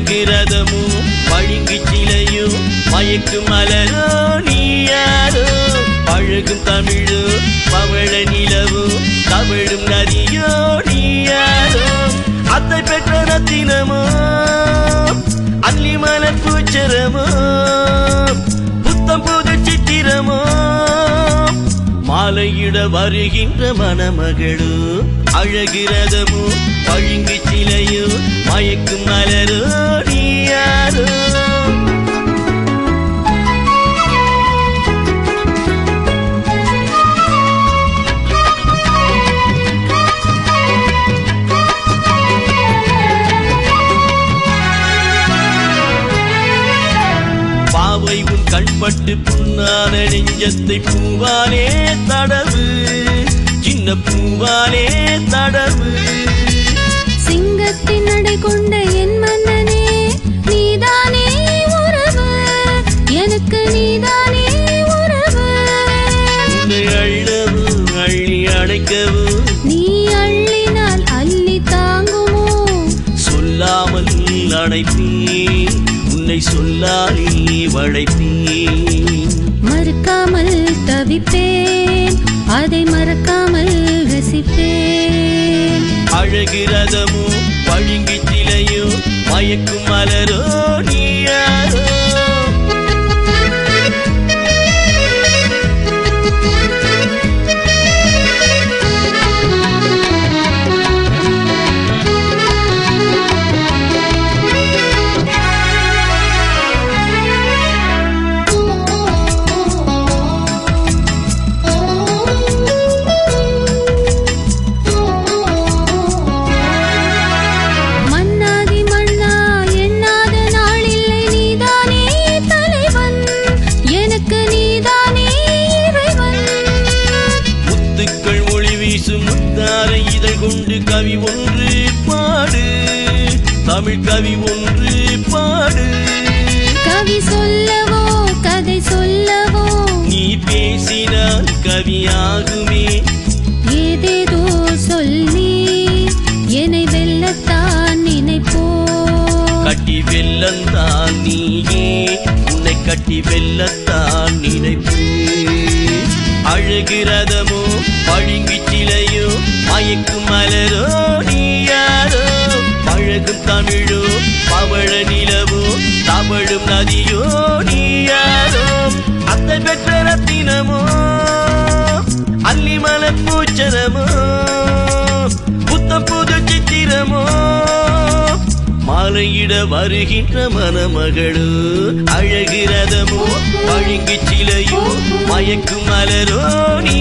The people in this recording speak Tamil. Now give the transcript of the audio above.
அழகிறதமோ பழுங்கு சிலையோ மயக்கு மலரோ நீயாரோ பழகும் தமிழோ பவழ நிலவோ தவழும் நதியோ நீயாரோ அத்தை பெற்ற ரத்தினமோ அள்ளி மலர் பூச்சரமோ புத்தம் புது சித்திரமோ மாலையிட வருகின்ற மணமகளோ அழகிறதமோ பழுங்கு சிலையோ மயக்கும் மலரோ நீயாரோ பாவை உன் கண்பட்டு புண்ணான நெஞ்சத்தை பூவாலே தடவு சின்ன பூவாலே தடவு சிங்கத்தின் நடை கொண்ட என் மன்னனே நீதானே உறவு எனக்கு நீதானே உறவு உன்னை அள்ளவு அள்ளி அணைக்கவு நீ அள்ளினால் அள்ளி தாங்குமோ சொல்லாமல் அணைப்பேன் உன்னை சொல்லாலே வளைப்பேன் மறுக்காமல் தவிப்பேன் அதை மறக்காமல் ரசிப்பேன் அழகிறதமோ பழுங்கு சிலையோ மயக்கும் மலரோ நீயாரோ முத்தார இதழ் கொண்டு கவி ஒன்று பாடு தமிழ் கவி ஒன்று பாடு கவி சொல்லவோ கதை சொல்லவோ நீ பேசினால் கவியாகுமே ஏதேதோ சொல்லி என்னை வெல்லத்தான் நினைப்போ கட்டி வெல்லந்தான் நீயே உன்னை கட்டி வெல்லத்தான் நினைப்போ அழகிறதமோ பழுங்கு சிலையோ மயக்கும் மலரோ நீயாரோ பழகும் தமிழோ பவழ நிலவோ தவழும் நதியோ நீயாரோ அத்தை பெற்ற ரத்தினமோ அள்ளி மலர் பூச்சரமோ புத்தம் புது சித்திரமோ மாலையிட வருகின்ற மணமகளோ அழகிறதமோ பழுங்கு சிலையோ மயக்கும் மலரோ நீ